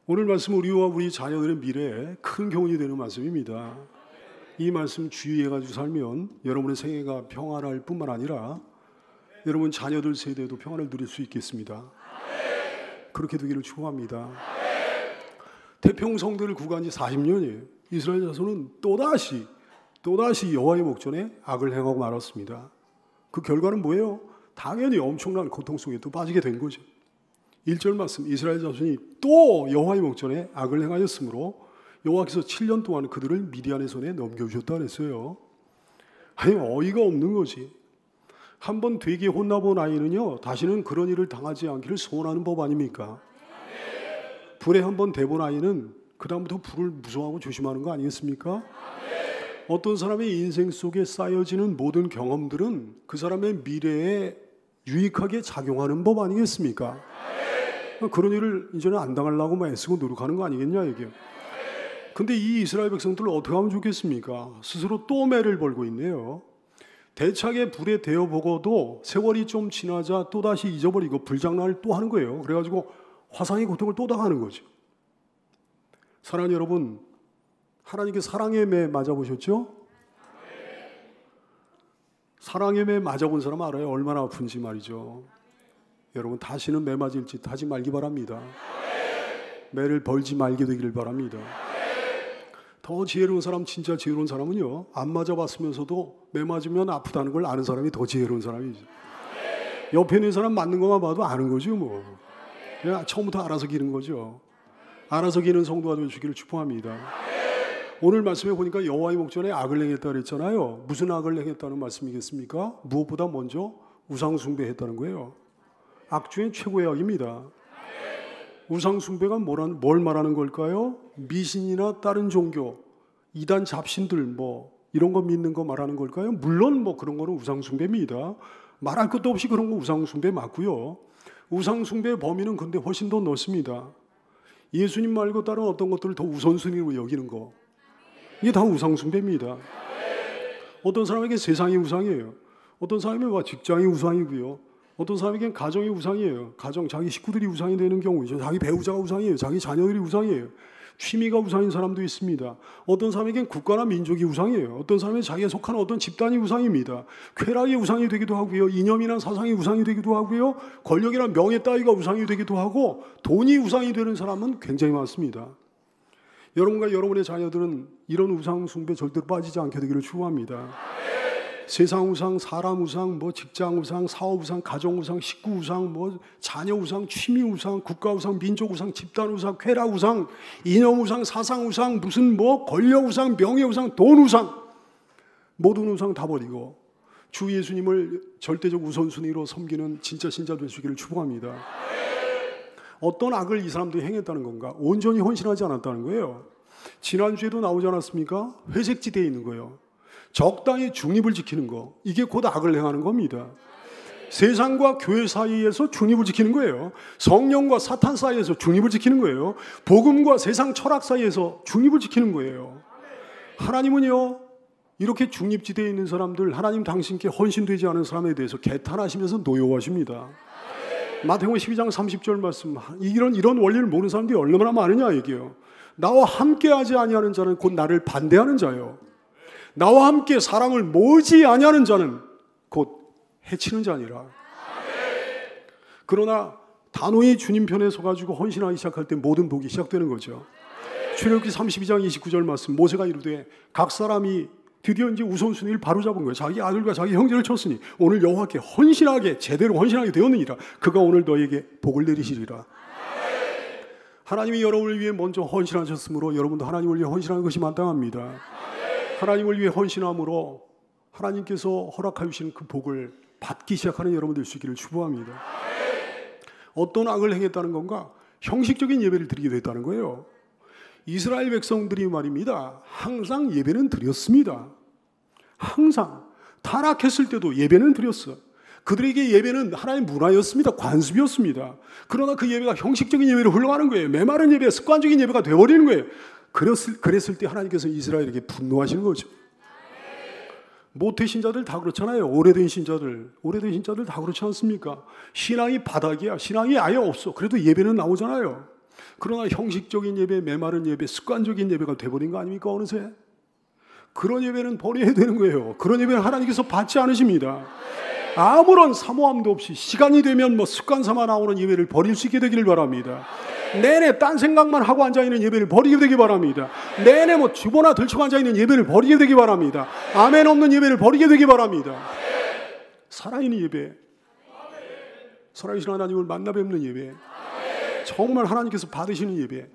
오늘 말씀 우리와 우리 자녀들의 미래에 큰 교훈이 되는 말씀입니다. 이 말씀 주의해가지고 살면 여러분의 생애가 평안할 뿐만 아니라 여러분 자녀들 세대도 평안을 누릴 수 있겠습니다. 그렇게 되기를 축원합니다. 태평성대를 구가한 지 40년이에요. 이스라엘 자손은 또다시 여호와의 목전에 악을 행하고 말았습니다. 그 결과는 뭐예요? 당연히 엄청난 고통 속에 또 빠지게 된 거죠. 1절 말씀, 이스라엘 자손이 또 여호와의 목전에 악을 행하였으므로 여호와께서 7년 동안 그들을 미디안의 손에 넘겨주셨다 그랬어요. 아니, 어이가 없는 거지. 한번 되게 혼나본 아이는요, 다시는 그런 일을 당하지 않기를 소원하는 법 아닙니까? 불에 한번 대본 아이는 그 다음부터 불을 무서워하고 조심하는 거 아니겠습니까? 어떤 사람의 인생 속에 쌓여지는 모든 경험들은 그 사람의 미래에 유익하게 작용하는 법 아니겠습니까? 그런 일을 이제는 안 당하려고 애쓰고 노력하는 거 아니겠냐 이게요. 근데 이 이스라엘 백성들을 어떻게 하면 좋겠습니까? 스스로 또 매를 벌고 있네요. 대차게 불에 데워 보고도 세월이 좀 지나자 또다시 잊어버리고 불장난을 또 하는 거예요. 그래가지고 화상의 고통을 또 당하는 거죠. 사랑하는 여러분, 하나님께 사랑의 매 맞아보셨죠? 사랑의 매 맞아본 사람 알아요? 얼마나 아픈지 말이죠. 여러분 다시는 매 맞을 짓 하지 말기 바랍니다. 매를 벌지 말게 되기를 바랍니다. 더 지혜로운 사람, 진짜 지혜로운 사람은요, 안 맞아봤으면서도 매 맞으면 아프다는 걸 아는 사람이 더 지혜로운 사람이죠. 옆에 있는 사람 맞는 것만 봐도 아는 거죠 뭐. 그냥 처음부터 알아서 기는 거죠. 알아서 기는 성도가 되어주기를 축복합니다. 오늘 말씀에 보니까 여호와의 목전에 악을 행했다 그랬잖아요. 무슨 악을 행했다는 말씀이겠습니까? 무엇보다 먼저 우상 숭배했다는 거예요. 악 중에 최고의 악입니다. 우상 숭배가 뭘 말하는 걸까요? 미신이나 다른 종교, 이단 잡신들 뭐 이런 거 믿는 거 말하는 걸까요? 물론 뭐 그런 거는 우상 숭배입니다. 말할 것도 없이 그런 거 우상 숭배 맞고요. 우상 숭배의 범위는 근데 훨씬 더 넓습니다. 예수님 말고 다른 어떤 것들을 더 우선순위로 여기는 거, 이게 다 우상 숭배입니다. 어떤 사람에게 세상이 우상이에요. 어떤 사람에게 직장이 우상이고요. 어떤 사람에게는 가정이 우상이에요. 가정, 자기 식구들이 우상이 되는 경우이죠. 자기 배우자가 우상이에요. 자기 자녀들이 우상이에요. 취미가 우상인 사람도 있습니다. 어떤 사람에게는 국가나 민족이 우상이에요. 어떤 사람은 자기가 속하는 어떤 집단이 우상입니다. 쾌락이 우상이 되기도 하고요. 이념이나 사상이 우상이 되기도 하고요. 권력이나 명예 따위가 우상이 되기도 하고, 돈이 우상이 되는 사람은 굉장히 많습니다. 여러분과 여러분의 자녀들은 이런 우상 숭배 절대로 빠지지 않게 되기를 축원합니다. 세상 우상, 사람 우상, 뭐 직장 우상, 사업 우상, 가정 우상, 식구 우상, 뭐 자녀 우상, 취미 우상, 국가 우상, 민족 우상, 집단 우상, 쾌락 우상, 이념 우상, 사상 우상, 무슨 뭐 권력 우상, 명예 우상, 돈 우상, 모든 우상 다 버리고 주 예수님을 절대적 우선순위로 섬기는 진짜 신자 되시기를 축복합니다. 어떤 악을 이 사람들이 행했다는 건가? 온전히 헌신하지 않았다는 거예요. 지난주에도 나오지 않았습니까? 회색지대에 있는 거예요. 적당히 중립을 지키는 거, 이게 곧 악을 행하는 겁니다. 세상과 교회 사이에서 중립을 지키는 거예요. 성령과 사탄 사이에서 중립을 지키는 거예요. 복음과 세상 철학 사이에서 중립을 지키는 거예요. 하나님은요, 이렇게 중립지대에 있는 사람들, 하나님 당신께 헌신되지 않은 사람에 대해서 개탄하시면서 노여워하십니다. 마태복음 12장 30절 말씀, 이런 원리를 모르는 사람들이 얼마나 많으냐 얘기해요. 나와 함께하지 아니하는 자는 곧 나를 반대하는 자요, 나와 함께 사랑을 모으지 아니하는 자는 곧 해치는 자니라. 그러나 단호히 주님 편에 서가지고 헌신하기 시작할 때 모든 복이 시작되는 거죠. 출애굽기 32장 29절 말씀, 모세가 이르되 각 사람이 드디어 이제 우선순위를 바로잡은 거예요. 자기 아들과 자기 형제를 쳤으니 오늘 여호와께 헌신하게, 제대로 헌신하게 되었느니라. 그가 오늘 너에게 복을 내리시리라. 하나님이 여러분을 위해 먼저 헌신하셨으므로 여러분도 하나님을 위해 헌신하는 것이 마땅합니다. 하나님을 위해 헌신함으로 하나님께서 허락하여 주신 그 복을 받기 시작하는 여러분들 되시기를 축복합니다. 어떤 악을 행했다는 건가? 형식적인 예배를 드리게 됐다는 거예요. 이스라엘 백성들이 말입니다, 항상 예배는 드렸습니다. 항상 타락했을 때도 예배는 드렸어요. 그들에게 예배는 하나의 문화였습니다. 관습이었습니다. 그러나 그 예배가 형식적인 예배로 흘러가는 거예요. 메마른 예배, 습관적인 예배가 되어버리는 거예요. 그랬을 때 하나님께서 이스라엘에게 분노하시는 거죠. 모태신자들 다 그렇잖아요. 오래된 신자들 다 그렇지 않습니까? 신앙이 바닥이야. 신앙이 아예 없어. 그래도 예배는 나오잖아요. 그러나 형식적인 예배, 메마른 예배, 습관적인 예배가 돼버린 거 아닙니까 어느새? 그런 예배는 버려야 되는 거예요. 그런 예배는 하나님께서 받지 않으십니다. 아무런 사모함도 없이 시간이 되면 뭐 습관 삼아 나오는 예배를 버릴 수 있게 되기를 바랍니다. 내내 딴 생각만 하고 앉아있는 예배를 버리게 되기 바랍니다. 내내 뭐 주보나 들추고 앉아있는 예배를 버리게 되기 바랍니다. 아멘 없는 예배를 버리게 되기 바랍니다. 살아있는 예배, 살아계신 하나님을 만나 뵙는 예배, 정말 하나님께서 받으시는 예배,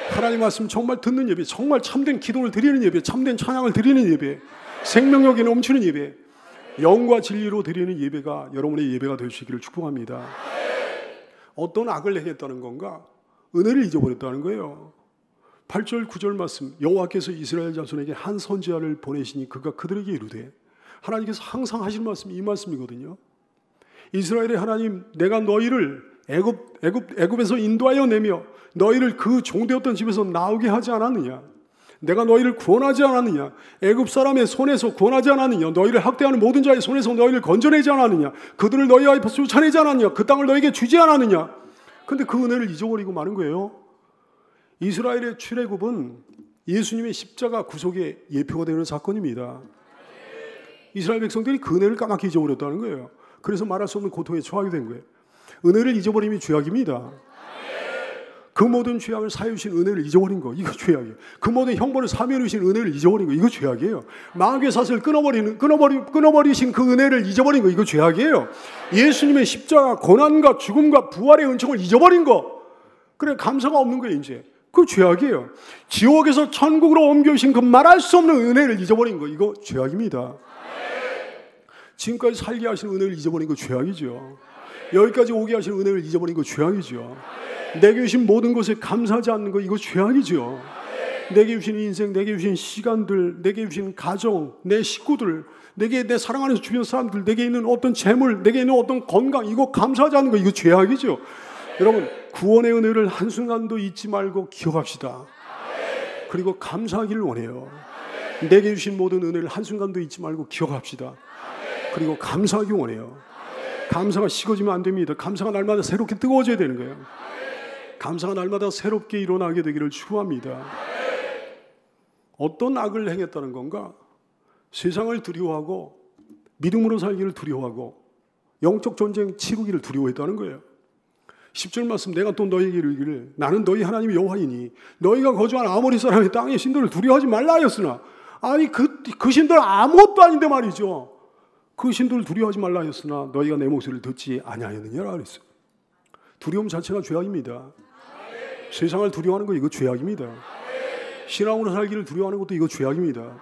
하나님 말씀 정말 듣는 예배, 정말 참된 기도를 드리는 예배, 참된 찬양을 드리는 예배, 생명력이 넘치는 예배, 영과 진리로 드리는 예배가 여러분의 예배가 되시기를 축복합니다. 어떤 악을 행했다는 건가? 은혜를 잊어버렸다는 거예요. 8절 9절 말씀, 여호와께서 이스라엘 자손에게 한 선지자를 보내시니 그가 그들에게 이르되, 하나님께서 항상 하시는 말씀이 이 말씀이거든요. 이스라엘의 하나님, 내가 너희를 애굽에서 인도하여 내며 너희를 그 종되었던 집에서 나오게 하지 않았느냐? 내가 너희를 구원하지 않았느냐? 애굽 사람의 손에서 구원하지 않았느냐? 너희를 학대하는 모든 자의 손에서 너희를 건져내지 않았느냐? 그들을 너희 앞에서 쫓아내지 않았느냐? 그 땅을 너희에게 주지 않았느냐? 근데 그 은혜를 잊어버리고 마는 거예요. 이스라엘의 출애굽은 예수님의 십자가 구속의 예표가 되는 사건입니다. 이스라엘 백성들이 그 은혜를 까맣게 잊어버렸다는 거예요. 그래서 말할 수 없는 고통에 처하게 된 거예요. 은혜를 잊어버림이 죄악입니다. 그 모든 죄악을 사해주신 은혜를 잊어버린 거, 이거 죄악이에요. 그 모든 형벌을 사면해주신 은혜를 잊어버린 거, 이거 죄악이에요. 마귀의 사슬을 끊어버리신 그 은혜를 잊어버린 거, 이거 죄악이에요. 예수님의 십자가, 고난과 죽음과 부활의 은총을 잊어버린 거, 그래 감사가 없는 거예요. 이제 그 죄악이에요. 지옥에서 천국으로 옮겨주신 그 말할 수 없는 은혜를 잊어버린 거, 이거 죄악입니다. 지금까지 살게 하신 은혜를 잊어버린 거 죄악이죠. 여기까지 오게 하신 은혜를 잊어버린 거 죄악이죠. 내게 주신 모든 것에 감사하지 않는 거, 이거 죄악이죠. 내게 주신 인생, 내게 주신 시간들, 내게 주신 가정, 내 식구들, 내 사랑하는 주변 사람들, 내게 있는 어떤 재물, 내게 있는 어떤 건강, 이거 감사하지 않는 거, 이거 죄악이죠. 여러분, 구원의 은혜를 한순간도 잊지 말고 기억합시다. 그리고 감사하기를 원해요. 내게 주신 모든 은혜를 한순간도 잊지 말고 기억합시다. 그리고 감사하기 원해요. 감사가 식어지면 안 됩니다. 감사가 날마다 새롭게 뜨거워져야 되는 거예요. 감사가 날마다 새롭게 일어나게 되기를 축원합니다. 어떤 악을 행했다는 건가? 세상을 두려워하고 믿음으로 살기를 두려워하고 영적 전쟁 치르기를 두려워했다는 거예요. 10절 말씀, 내가 또 너희에게 이르기를 나는 너희 하나님 여호와이니 너희가 거주한 아모리 사람의 땅의 신들을 두려워하지 말라 하였으나, 아니 그 신들 아무것도 아닌데 말이죠. 그 신들을 두려워하지 말라 하였으나 너희가 내 목소리를 듣지 아니하였느냐라 그랬어요. 두려움 자체가 죄악입니다. 세상을 두려워하는 거, 이거 죄악입니다. 신앙으로 살기를 두려워하는 것도 이거 죄악입니다.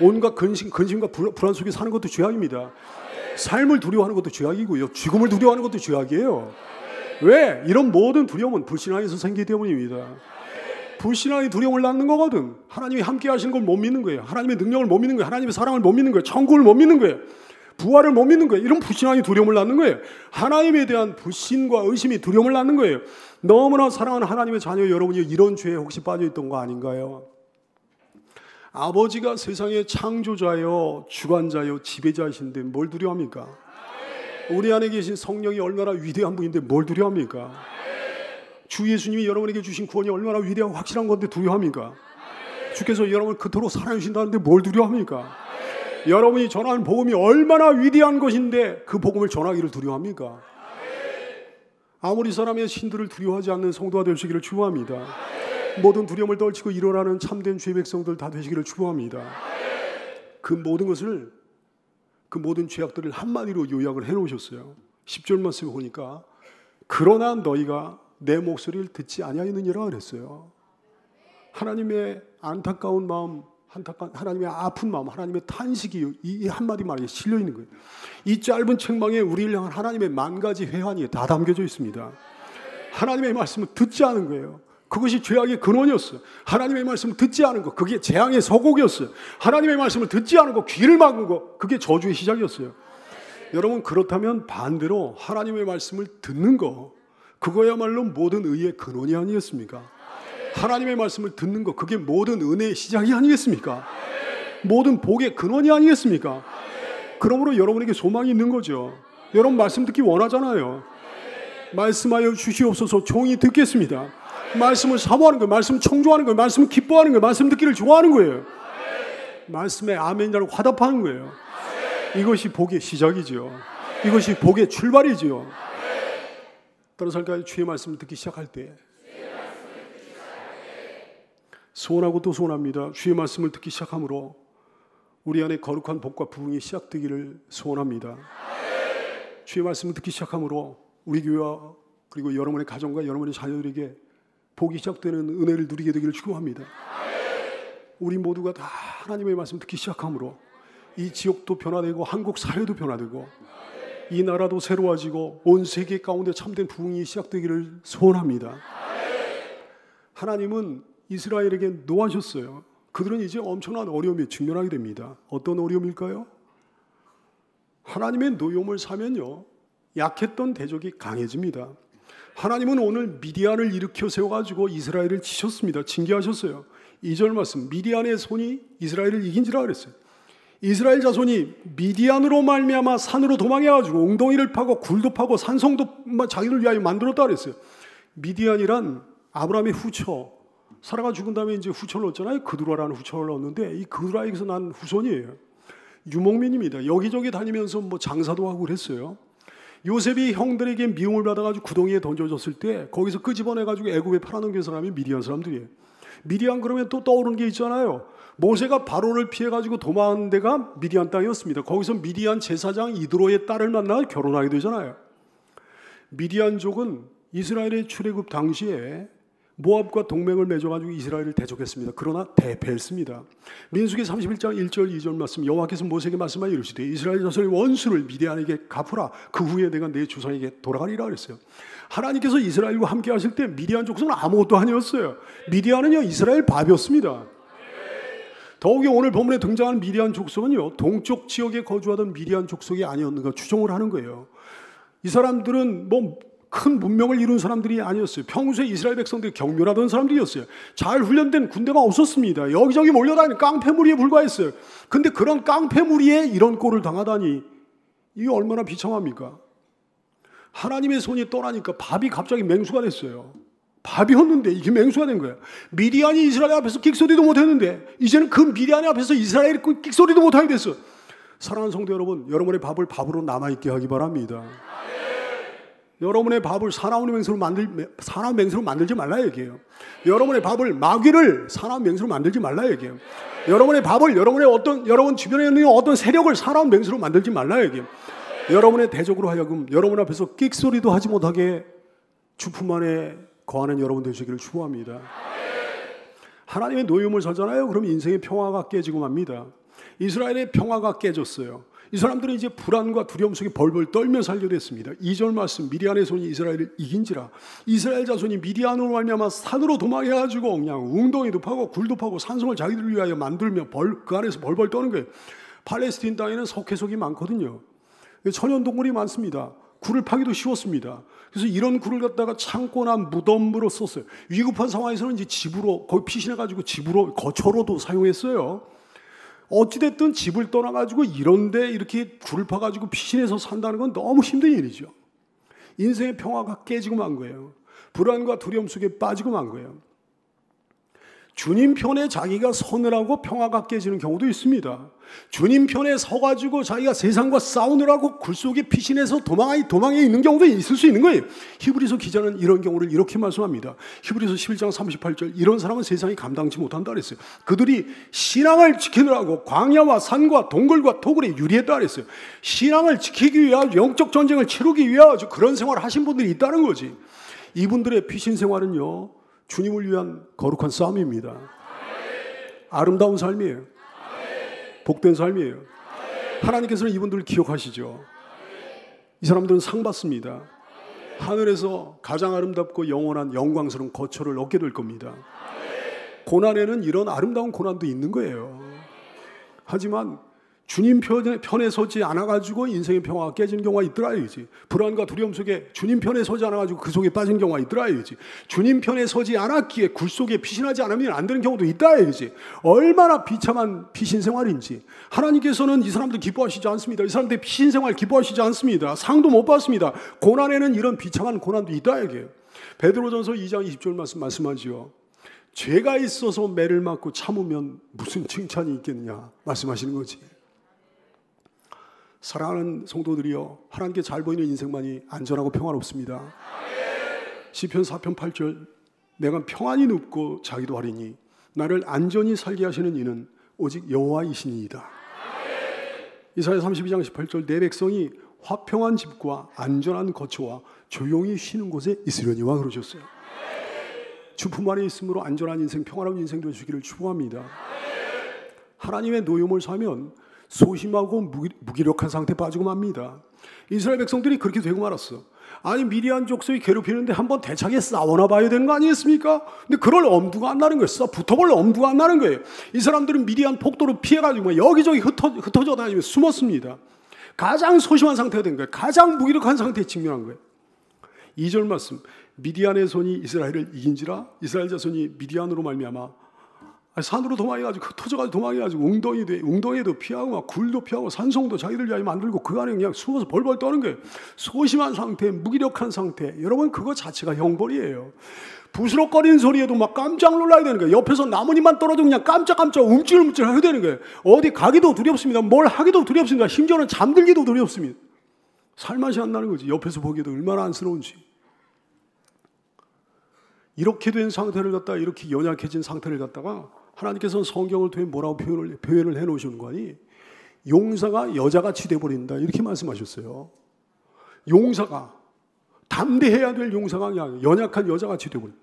온갖 근심과 불안 속에 사는 것도 죄악입니다. 삶을 두려워하는 것도 죄악이고요. 죽음을 두려워하는 것도 죄악이에요. 왜? 이런 모든 두려움은 불신앙에서 생기기 때문입니다. 불신앙이 두려움을 낳는 거거든. 하나님이 함께 하시는 걸 못 믿는 거예요. 하나님의 능력을 못 믿는 거예요. 하나님의 사랑을 못 믿는 거예요. 천국을 못 믿는 거예요. 부활을 못 믿는 거예요. 이런 불신앙이 두려움을 낳는 거예요. 하나님에 대한 불신과 의심이 두려움을 낳는 거예요. 너무나 사랑하는 하나님의 자녀 여러분이 이런 죄에 혹시 빠져있던 거 아닌가요? 아버지가 세상의 창조자요, 주관자요, 지배자이신데 뭘 두려워합니까? 우리 안에 계신 성령이 얼마나 위대한 분인데 뭘 두려워합니까? 주 예수님이 여러분에게 주신 구원이 얼마나 위대하고 확실한 건데 두려워합니까? 주께서 여러분을 그토록 사랑해 주신다는데 뭘 두려워합니까? 여러분이 전하는 복음이 얼마나 위대한 것인데 그 복음을 전하기를 두려워합니까? 아무리 사람의 신들을 두려워하지 않는 성도가 되시기를 축복합니다. 모든 두려움을 떨치고 일어나는 참된 주의 백성들 다 되시기를 축복합니다. 그 모든 것을, 그 모든 죄악들을 한마디로 요약을 해놓으셨어요. 10절 말씀을 보니까 그러나 너희가 내 목소리를 듣지 아니하였느니라 그랬어요. 하나님의 안타까운 마음, 하나님의 아픈 마음, 하나님의 탄식이 이 한마디 말에 실려 있는 거예요. 이 짧은 책망에 우리를 향한 하나님의 만 가지 회한이 다 담겨져 있습니다. 하나님의 말씀을 듣지 않은 거예요. 그것이 죄악의 근원이었어요. 하나님의 말씀을 듣지 않은 거, 그게 재앙의 서곡이었어요. 하나님의 말씀을 듣지 않은 거, 귀를 막은 거, 그게 저주의 시작이었어요. 여러분, 그렇다면 반대로 하나님의 말씀을 듣는 거, 그거야말로 모든 의의 근원이 아니겠습니까? 하나님의 말씀을 듣는 거, 그게 모든 은혜의 시작이 아니겠습니까? 모든 복의 근원이 아니겠습니까? 그러므로 여러분에게 소망이 있는 거죠. 여러분 말씀 듣기 원하잖아요. 말씀하여 주시옵소서. 종이 듣겠습니다. 말씀을 사모하는 거예요. 말씀을 청조하는 거예요. 말씀을 기뻐하는 거예요. 말씀 듣기를 좋아하는 거예요. 말씀에 아멘이라고 화답하는 거예요. 이것이 복의 시작이죠. 이것이 복의 출발이죠. 따라서 할까요? 주의 말씀을 듣기 시작할 때 소원하고 또 소원합니다. 주의 말씀을 듣기 시작함으로 우리 안에 거룩한 복과 부흥이 시작되기를 소원합니다. 주의 말씀을 듣기 시작함으로 우리 교회와 그리고 여러분의 가정과 여러분의 자녀들에게 복이 시작되는 은혜를 누리게 되기를 축원합니다. 우리 모두가 다 하나님의 말씀 듣기 시작함으로 이 지역도 변화되고 한국 사회도 변화되고 이 나라도 새로워지고 온 세계 가운데 참된 부흥이 시작되기를 소원합니다. 하나님은 이스라엘에게 노하셨어요. 그들은 이제 엄청난 어려움에 직면하게 됩니다. 어떤 어려움일까요? 하나님의 노여움을 사면요, 약했던 대적이 강해집니다. 하나님은 오늘 미디안을 일으켜 세워가지고 이스라엘을 치셨습니다. 징계하셨어요. 2절 말씀, 미디안의 손이 이스라엘을 이긴지라 그랬어요. 이스라엘 자손이 미디안으로 말미암아 산으로 도망해가지고 웅덩이를 파고 굴도 파고 산성도 자기를 위하여 만들었다 그랬어요. 미디안이란 아브라함의 후처, 사라가 죽은 다음에 이제 후처를 얻잖아요. 그두라라는 후처를 얻는데 이 그두라에게서 난 후손이에요. 유목민입니다. 여기저기 다니면서 뭐 장사도 하고 그랬어요. 요셉이 형들에게 미움을 받아가지고 구덩이에 던져졌을 때 거기서 끄집어내가지고 애굽에 팔아넘긴 사람이 미디안 사람들이에요. 미디안 그러면 또 떠오르는 게 있잖아요. 모세가 바로를 피해가지고 도망한 데가 미디안 땅이었습니다. 거기서 미디안 제사장 이드로의 딸을 만나 결혼하게 되잖아요. 미디안족은 이스라엘의 출애굽 당시에 모압과 동맹을 맺어가지고 이스라엘을 대적했습니다. 그러나 대패했습니다. 민수기 31장 1절 2절 말씀, 여호와께서 모세에게 말씀하여 이르시되 이스라엘 자손의 원수를 미디안에게 갚으라. 그 후에 내가 내 조상에게 돌아가리라 그랬어요. 하나님께서 이스라엘과 함께 하실 때 미디안 족속은 아무것도 아니었어요. 미디안은요, 이스라엘 밥이었습니다. 더욱이 오늘 본문에 등장하는 미디안 족속은요, 동쪽 지역에 거주하던 미디안 족속이 아니었는가 추정을 하는 거예요. 이 사람들은 뭐 큰 문명을 이룬 사람들이 아니었어요. 평소에 이스라엘 백성들이 경멸하던 사람들이었어요. 잘 훈련된 군대가 없었습니다. 여기저기 몰려다니는 깡패무리에 불과했어요. 근데 그런 깡패무리에 이런 꼴을 당하다니, 이게 얼마나 비참합니까? 하나님의 손이 떠나니까 밥이 갑자기 맹수가 됐어요. 밥이었는데 이게 맹수가 된 거예요. 미디안이 이스라엘 앞에서 끽소리도 못했는데 이제는 그 미디안 앞에서 이스라엘이 끽소리도 못하게 됐어요. 사랑하는 성도 여러분, 여러분의 밥을 밥으로 남아있게 하기 바랍니다. 여러분의 밥을 사나운 맹수로 만들지 말라 얘기해요. 여러분의 밥을 마귀를 사나운 맹수로 만들지 말라 얘기해요. 여러분의 밥을 여러분 주변에 있는 어떤 세력을 사나운 맹수로 만들지 말라 얘기해요. 여러분의 대적으로 하여금 여러분 앞에서 끽소리도 하지 못하게 주품 안에 거하는 여러분 되시기를 축원합니다. 하나님의 노여움을 사잖아요. 그럼 인생의 평화가 깨지고 맙니다. 이스라엘의 평화가 깨졌어요. 이 사람들은 이제 불안과 두려움 속에 벌벌 떨며 살게 됐습니다. 2절 말씀, 미디안의 손이 이스라엘을 이긴지라. 이스라엘 자손이 미디안으로 말미암아 산으로 도망해가지고 그냥 웅덩이도 파고 굴도 파고 산성을 자기들을 위하여 만들며 그 안에서 벌벌 떠는 거예요. 팔레스틴 땅에는 석회석이 많거든요. 천연동물이 많습니다. 굴을 파기도 쉬웠습니다. 그래서 이런 굴을 갖다가 창고나 무덤으로 썼어요. 위급한 상황에서는 이제 집으로, 거의 피신해가지고 집으로, 거처로도 사용했어요. 어찌됐든 집을 떠나가지고 이런데 이렇게 굴을 파가지고 피신해서 산다는 건 너무 힘든 일이죠. 인생의 평화가 깨지고 만 거예요. 불안과 두려움 속에 빠지고 만 거예요. 주님 편에 자기가 서느라고 평화가 깨지는 경우도 있습니다. 주님 편에 서가지고 자기가 세상과 싸우느라고 굴 속에 피신해서 도망에 있는 경우도 있을 수 있는 거예요. 히브리서 기자는 이런 경우를 이렇게 말씀합니다. 히브리서 11장 38절, 이런 사람은 세상이 감당치 못한다 그랬어요. 그들이 신앙을 지키느라고 광야와 산과 동굴과 토굴에 유리했다 그랬어요. 신앙을 지키기 위하여 영적 전쟁을 치르기 위하여 그런 생활을 하신 분들이 있다는 거지. 이분들의 피신 생활은요, 주님을 위한 거룩한 싸움입니다. 아름다운 삶이에요. 복된 삶이에요. 하나님께서는 이분들을 기억하시죠. 이 사람들은 상 받습니다. 하늘에서 가장 아름답고 영원한 영광스러운 거처를 얻게 될 겁니다. 고난에는 이런 아름다운 고난도 있는 거예요. 하지만 주님 편에 서지 않아가지고 인생의 평화가 깨지는 경우가 있더라 이거지. 불안과 두려움 속에 주님 편에 서지 않아가지고 그 속에 빠진 경우가 있더라 이거지. 주님 편에 서지 않았기에 굴 속에 피신하지 않으면 안 되는 경우도 있다 이거지. 얼마나 비참한 피신 생활인지. 하나님께서는 이 사람들 기뻐하시지 않습니다. 이 사람들 피신 생활 기뻐하시지 않습니다. 상도 못 받습니다. 고난에는 이런 비참한 고난도 있다 이게요. 베드로전서 2장 20절 말씀하지요. 죄가 있어서 매를 맞고 참으면 무슨 칭찬이 있겠느냐 말씀하시는 거지. 사랑하는 성도들이여, 하나님께 잘 보이는 인생만이 안전하고 평안없습니다. 시편 4편 8절, 내가 평안히 눕고 자기도 하리니 나를 안전히 살게 하시는 이는 오직 여호와이시니이다. 이사야 32장 18절, 내 백성이 화평한 집과 안전한 거처와 조용히 쉬는 곳에 있으려니와 그러셨어요. 주 품 안에 있으므로 안전한 인생, 평안한 인생 되시기를 축복합니다. 하나님의 노여움을 사면 소심하고 무기력한 상태에 빠지고 맙니다. 이스라엘 백성들이 그렇게 되고 말았어. 아니, 미디안 족속이 괴롭히는데 한번 대차게 싸워나 봐야 되는 거 아니겠습니까? 근데 그럴 엄두가 안 나는 거예요. 붙어볼 엄두가 안 나는 거예요. 이 사람들은 미디안 폭도를 피해가지고 여기저기 흩어져 다니며 숨었습니다. 가장 소심한 상태가 된 거예요. 가장 무기력한 상태에 직면한 거예요. 2절 말씀, 미디안의 손이 이스라엘을 이긴지라 이스라엘 자손이 미디안으로 말미암아 산으로 도망해가지고 흩어져가지고 도망해가지고 웅덩이도 피하고 막 굴도 피하고 산성도 자기들 위하여 만들고 그 안에 그냥 숨어서 벌벌 떠는 거예요. 소심한 상태, 무기력한 상태. 여러분, 그거 자체가 형벌이에요. 부스럭거리는 소리에도 막 깜짝 놀라야 되는 거예요. 옆에서 나뭇잎만 떨어지면 그냥 깜짝깜짝 움찔움찔 하게 되는 거예요. 어디 가기도 두렵습니다. 뭘 하기도 두렵습니다. 심지어는 잠들기도 두렵습니다. 살맛이 안 나는 거지. 옆에서 보기에도 얼마나 안쓰러운지. 이렇게 된 상태를 갖다가, 이렇게 연약해진 상태를 갖다가 하나님께서는 성경을 통해 뭐라고 표현을 해놓으시는 거니? 용사가 여자같이 돼버린다, 이렇게 말씀하셨어요. 용사가, 담대해야 될 용사가 아니라 연약한 여자같이 돼버린다.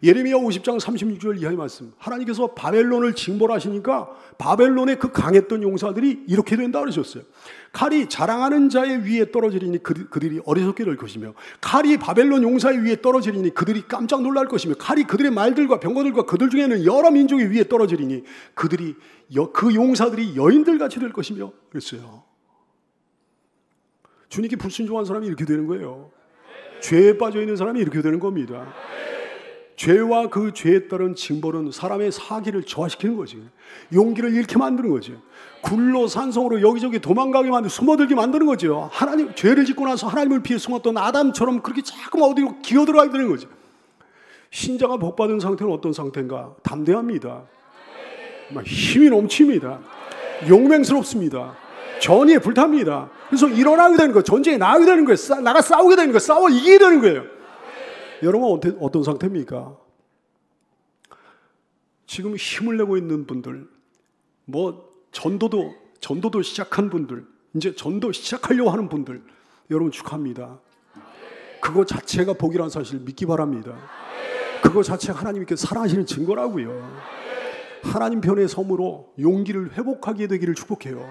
예레미야 50장 36절 이하의 말씀, 하나님께서 바벨론을 징벌하시니까 바벨론의 그 강했던 용사들이 이렇게 된다 그러셨어요. 칼이 자랑하는 자의 위에 떨어지리니 그들이 어리석게 될 것이며, 칼이 바벨론 용사의 위에 떨어지리니 그들이 깜짝 놀랄 것이며, 칼이 그들의 말들과 병거들과 그들 중에는 여러 민족의 위에 떨어지리니 그 용사들이 여인들 같이 될 것이며 그랬어요. 주님께 불순종한 사람이 이렇게 되는 거예요. 죄에 빠져 있는 사람이 이렇게 되는 겁니다. 죄와 그 죄에 따른 징벌은 사람의 사기를 저하시키는 거지. 용기를 잃게 만드는 거지. 굴로 산성으로 여기저기 도망가게 만들고 숨어들게 만드는 거죠. 하나님, 죄를 짓고 나서 하나님을 피해 숨었던 아담처럼 그렇게 자꾸 어디로 기어들어가게 되는 거죠. 신자가 복받은 상태는 어떤 상태인가? 담대합니다. 힘이 넘칩니다. 용맹스럽습니다. 전의에 불탑니다. 그래서 일어나게 되는 거예요. 전쟁에 나가게 되는 거예요. 나가 싸우게 되는 거예요. 싸워 이기게 되는 거예요. 여러분, 어떤 상태입니까? 지금 힘을 내고 있는 분들, 전도도 시작한 분들, 이제 전도 시작하려고 하는 분들, 여러분 축하합니다. 그거 자체가 복이라는 사실 믿기 바랍니다. 그거 자체가 하나님께 사랑하시는 증거라고요. 하나님 편의 섬으로 용기를 회복하게 되기를 축복해요.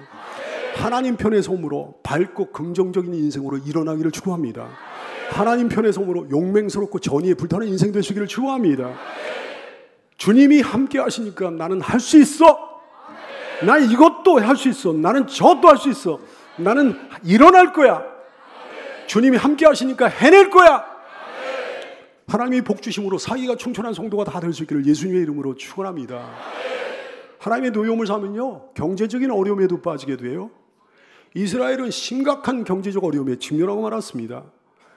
하나님 편의 섬으로 밝고 긍정적인 인생으로 일어나기를 축복합니다. 하나님 편의 섬으로 용맹스럽고 전의에 불타는 인생 되시기를 축복합니다. 주님이 함께 하시니까 나는 할 수 있어. 나는 이것도 할 수 있어. 나는 저것도 할 수 있어. 나는 일어날 거야. 주님이 함께 하시니까 해낼 거야. 하나님이 복 주심으로 사기가 충천한 성도가 다 될 수 있기를 예수님의 이름으로 축원합니다. 하나님의 노여움을 사면요, 경제적인 어려움에도 빠지게 돼요. 이스라엘은 심각한 경제적 어려움에 직면하고 말았습니다.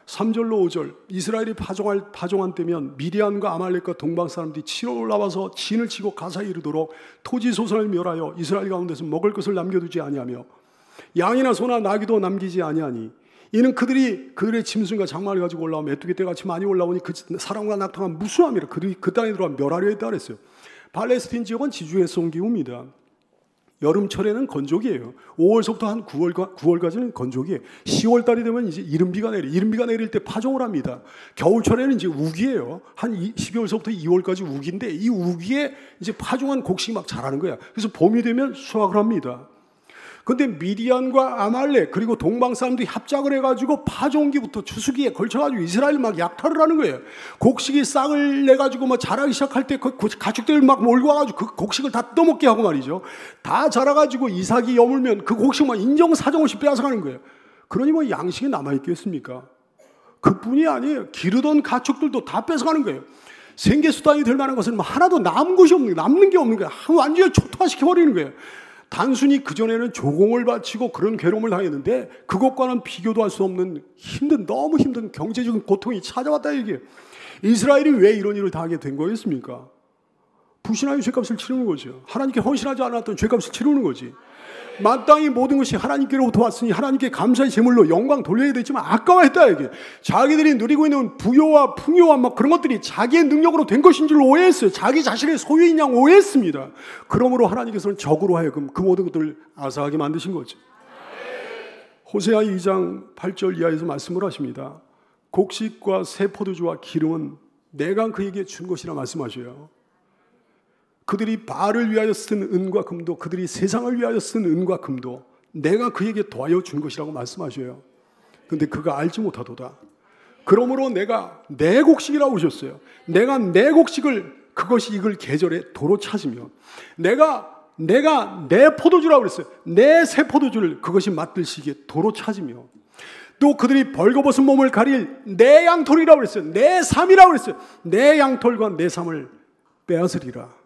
3절로 5절, 이스라엘이 파종한 때면 미디안과 아말렉과 동방 사람들이 치러 올라와서 진을 치고 가사에 이르도록 토지 소산을 멸하여 이스라엘 가운데서 먹을 것을 남겨두지 아니하며 양이나 소나 나귀도 남기지 아니하니 이는 그들의 짐승과 장마를 가지고 올라오면 메뚜기 떼같이 많이 올라오니 그 사람과 낙타가 무수함이라 그들이 그 땅에 들어와 멸하려 했다 그랬어요. 팔레스틴 지역은 지중해성 기후입니다. 여름철에는 건조기예요. 5월서부터 한 9월까지는 건조기예요. 10월달이 되면 이제 이른비가 내릴 때 파종을 합니다. 겨울철에는 이제 우기예요. 한 12월서부터 2월까지 우기인데 이 우기에 이제 파종한 곡식이 막 자라는 거야. 그래서 봄이 되면 수확을 합니다. 근데 미디안과 아말렉 그리고 동방 사람들이 합작을 해가지고 파종기부터 추수기에 걸쳐가지고 이스라엘 막 약탈을 하는 거예요. 곡식이 싹을 내가지고 막 자라기 시작할 때 그 가축들을 막 몰고 와가지고 그 곡식을 다 떠먹게 하고 말이죠. 다 자라가지고 이삭이 여물면 그 곡식만 인정사정 없이 빼앗아가는 거예요. 그러니 뭐 양식이 남아있겠습니까? 그뿐이 아니에요. 기르던 가축들도 다 뺏어가는 거예요. 생계수단이 될 만한 것은 하나도 남는 게 없는 거예요. 완전히 초토화시켜버리는 거예요. 단순히 그전에는 조공을 바치고 그런 괴로움을 당했는데 그것과는 비교도 할 수 없는 너무 힘든 경제적인 고통이 찾아왔다 이게. 이스라엘이 왜 이런 일을 당하게 된 거였습니까? 불신하여 죄값을 치르는 거죠. 하나님께 헌신하지 않았던 죄값을 치르는 거지. 마땅히 모든 것이 하나님께로부터 왔으니 하나님께 감사의 제물로 영광 돌려야 되지만 아까워했다 이게. 자기들이 누리고 있는 부요와 풍요와 막 그런 것들이 자기의 능력으로 된 것인 줄 오해했어요. 자기 자신의 소유인 양 오해했습니다. 그러므로 하나님께서는 적으로 하여금 그 모든 것들을 아사하게 만드신 거죠. 호세아 2장 8절 이하에서 말씀을 하십니다. 곡식과 새 포도주와 기름은 내가 그에게 준 것이라 말씀하셔요. 그들이 바알을 위하여 쓴 은과 금도, 그들이 세상을 위하여 쓴 은과 금도 내가 그에게 더하여 준 것이라고 말씀하셔요. 그런데 그가 알지 못하도다. 그러므로 내가 내 곡식이라고 하셨어요. 내가 내 곡식을, 그것이 익을 계절에 도로 찾으며, 내가 내 포도주라고 그랬어요. 내 새 포도주를 그것이 맛들 시기에 도로 찾으며, 또 그들이 벌거벗은 몸을 가릴 내 양털이라고 그랬어요. 내 삶이라고 그랬어요. 내 양털과 내 삶을 빼앗으리라.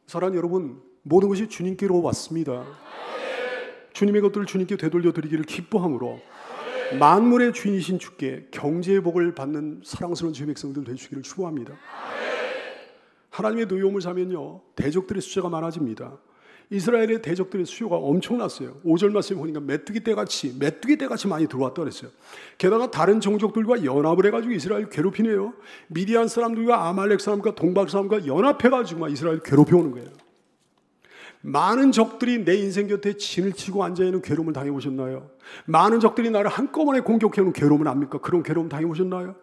사랑하는 여러분, 모든 것이 주님께로 왔습니다. 주님의 것들을 주님께 되돌려 드리기를 기뻐함으로 만물의 주인이신 주께 경제의 복을 받는 사랑스러운 주의 백성들 되시기를 축원합니다. 하나님의 노여움을 사면요, 대적들의 숫자가 많아집니다. 이스라엘의 대적들의 수요가 엄청났어요. 5절 말씀에 보니까 메뚜기 떼같이 많이 들어왔다 그랬어요. 게다가 다른 종족들과 연합을 해가지고 이스라엘 괴롭히네요. 미디안 사람들과 아말렉 사람과 동방 사람과 연합해가지고 막 이스라엘 괴롭혀오는 거예요. 많은 적들이 내 인생 곁에 진을 치고 앉아있는 괴로움을 당해보셨나요? 많은 적들이 나를 한꺼번에 공격해오는 괴로움은 압니까? 그런 괴로움 당해보셨나요?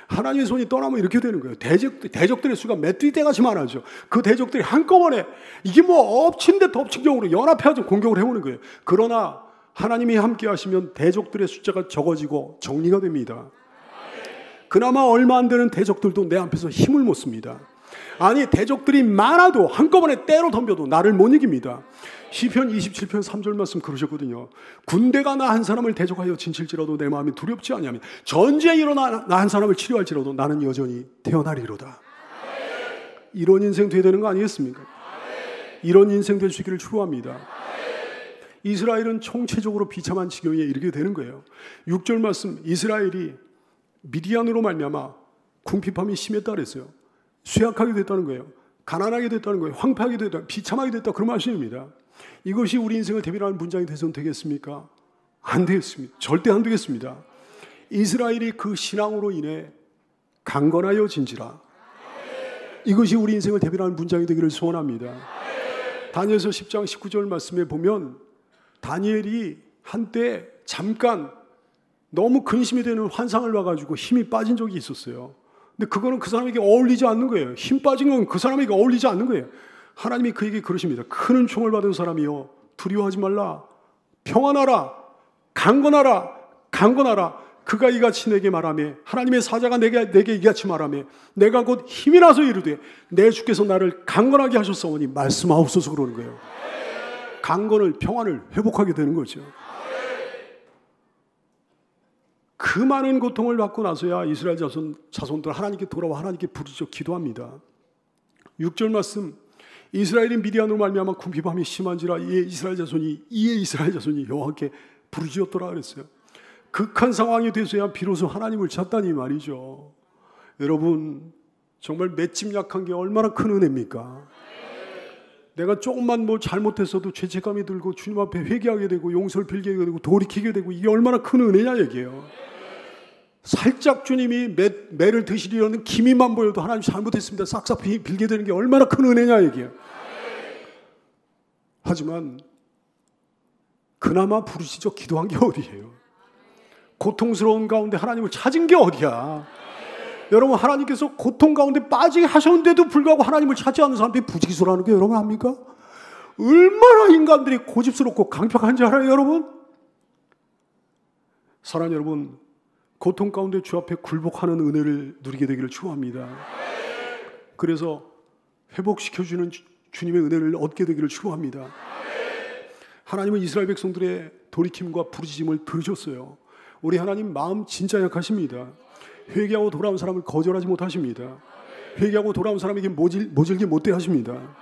하나님의 손이 떠나면 이렇게 되는 거예요. 대적들의 수가 메뚜기 떼같이 많아져. 그 대적들이 한꺼번에 이게 뭐 엎친 데 덮친 경우로 연합해가지고 공격을 해오는 거예요. 그러나 하나님이 함께 하시면 대적들의 숫자가 적어지고 정리가 됩니다. 그나마 얼마 안 되는 대적들도 내 앞에서 힘을 못 씁니다. 아니, 대적들이 많아도 한꺼번에 때로 덤벼도 나를 못 이깁니다. 시편 27편 3절 말씀 그러셨거든요. 군대가 나 한 사람을 대적하여 진칠지라도 내 마음이 두렵지 아니하며 전쟁이 일어나 나 한 사람을 치료할지라도 나는 여전히 태어나리로다. 이런 인생 돼야 되는 거 아니겠습니까? 이런 인생 될 수 있기를 축원합니다. 이스라엘은 총체적으로 비참한 지경에 이르게 되는 거예요. 6절 말씀, 이스라엘이 미디안으로 말미암아 궁핍함이 심했다 그랬어요. 쇠약하게 됐다는 거예요. 가난하게 됐다는 거예요. 황폐하게 됐다, 비참하게 됐다, 그런 말씀입니다. 이것이 우리 인생을 대변하는 문장이 되서는 되겠습니까? 안 되겠습니다. 절대 안 되겠습니다. 이스라엘이 그 신앙으로 인해 강건하여 진지라. 이것이 우리 인생을 대변하는 문장이 되기를 소원합니다. 다니엘서 10장 19절 말씀에 보면 다니엘이 한때 잠깐 너무 근심이 되는 환상을 봐가지고 힘이 빠진 적이 있었어요. 근데 그거는 그 사람에게 어울리지 않는 거예요. 힘 빠진 건 그 사람에게 어울리지 않는 거예요. 하나님이 그에게 그러십니다. 큰 은총을 받은 사람이여, 두려워하지 말라. 평안하라. 강건하라. 강건하라. 그가 이같이 내게 말하며, 하나님의 사자가 내게 이같이 말하며, 내가 곧 힘이 나서 이르되 내 주께서 나를 강건하게 하셨사오니 말씀하옵소서 그러는 거예요. 강건을, 평안을 회복하게 되는 거죠. 그 많은 고통을 받고 나서야 이스라엘 자손들 하나님께 돌아와 하나님께 부르짖어 기도합니다. 6절 말씀, 이스라엘이 미디안으로 말미암아 궁핍함이 심한지라 이에 이스라엘 자손이 여호와께 부르짖었더라 그랬어요. 극한 상황이 돼서야 비로소 하나님을 찾다니 말이죠. 여러분, 정말 맷집 약한 게 얼마나 큰 은혜입니까? 내가 조금만 뭐 잘못했어도 죄책감이 들고 주님 앞에 회개하게 되고 용서를 빌게 되고 돌이키게 되고, 이게 얼마나 큰 은혜냐 얘기예요. 살짝 주님이 매를 드시려는 기미만 보여도 하나님 잘못했습니다 싹싹 빌게 되는 게 얼마나 큰 은혜냐 얘기예요. 하지만 그나마 부르짖어 기도한 게 어디예요? 고통스러운 가운데 하나님을 찾은 게 어디야? 여러분, 하나님께서 고통 가운데 빠지게 하셨는데도 불구하고 하나님을 찾지 않는 사람들이 부지기수라는 게 여러분 압니까? 얼마나 인간들이 고집스럽고 강팍한지 알아요, 여러분? 사랑하는 여러분, 고통 가운데 주 앞에 굴복하는 은혜를 누리게 되기를 축원합니다. 그래서 회복시켜주는 주님의 은혜를 얻게 되기를 축원합니다. 하나님은 이스라엘 백성들의 돌이킴과 부르짖음을 들으셨어요. 우리 하나님 마음 진짜 약하십니다. 회개하고 돌아온 사람을 거절하지 못하십니다. 회개하고 돌아온 사람에게 모질게 못돼 하십니다.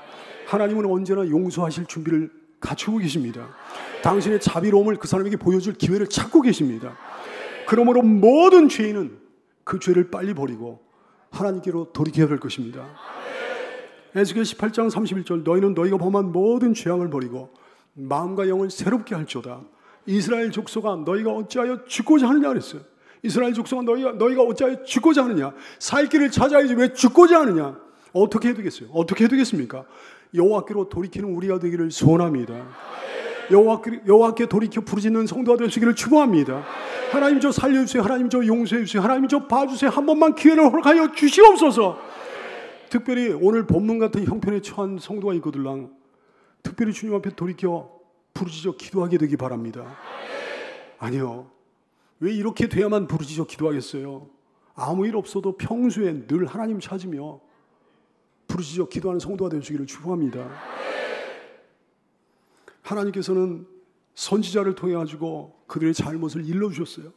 하나님은 언제나 용서하실 준비를 갖추고 계십니다. 당신의 자비로움을 그 사람에게 보여줄 기회를 찾고 계십니다. 그러므로 모든 죄인은 그 죄를 빨리 버리고 하나님께로 돌이켜야 될 것입니다. 에스겔 18장 31절 너희는 너희가 범한 모든 죄악을 버리고 마음과 영을 새롭게 할지어다. 이스라엘 족속아 너희가 어찌하여 죽고자 하느냐 그랬어요. 이스라엘 족속아 너희가 어찌하여 죽고자 하느냐. 살 길을 찾아야지 왜 죽고자 하느냐. 어떻게 해야 되겠어요? 어떻게 해야 되겠습니까? 여호와께로 돌이키는 우리가 되기를 소원합니다. 여호와께 돌이켜 부르짖는 성도가 되시기를 축복합니다. 하나님 저 살려주세요. 하나님 저 용서해주세요. 하나님 저 봐주세요. 한 번만 기회를 허락하여 주시옵소서. 특별히 오늘 본문 같은 형편에 처한 성도가 있거들랑 특별히 주님 앞에 돌이켜 부르짖어 기도하게 되기 바랍니다. 아니요. 왜 이렇게 돼야만 부르짖어 기도하겠어요? 아무 일 없어도 평소에 늘 하나님 찾으며 부르짖어 기도하는 성도가 되시기를 축복합니다. 하나님께서는 선지자를 통해 가지고 그들의 잘못을 일러주셨어요.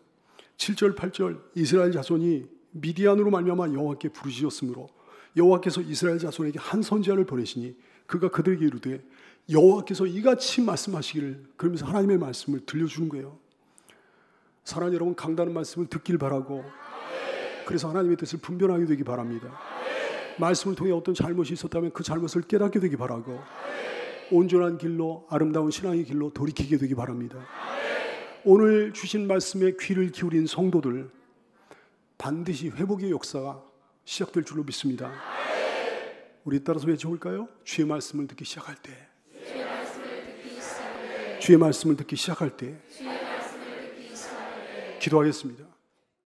7절 8절 이스라엘 자손이 미디안으로 말미암아 여호와께 부르짖었으므로 여호와께서 이스라엘 자손에게 한 선지자를 보내시니 그가 그들에게 이르되 여호와께서 이같이 말씀하시기를. 그러면서 하나님의 말씀을 들려주는 거예요. 사랑하는 여러분, 강단한 말씀을 듣길 바라고 그래서 하나님의 뜻을 분별하게 되기 바랍니다. 말씀을 통해 어떤 잘못이 있었다면 그 잘못을 깨닫게 되기 바라고 온전한 길로 아름다운 신앙의 길로 돌이키게 되기 바랍니다. 오늘 주신 말씀에 귀를 기울인 성도들 반드시 회복의 역사가 시작될 줄로 믿습니다. 우리 따라서 외쳐볼까요? 주의 말씀을 듣기 시작할 때, 주의 말씀을 듣기 시작할 때 기도하겠습니다.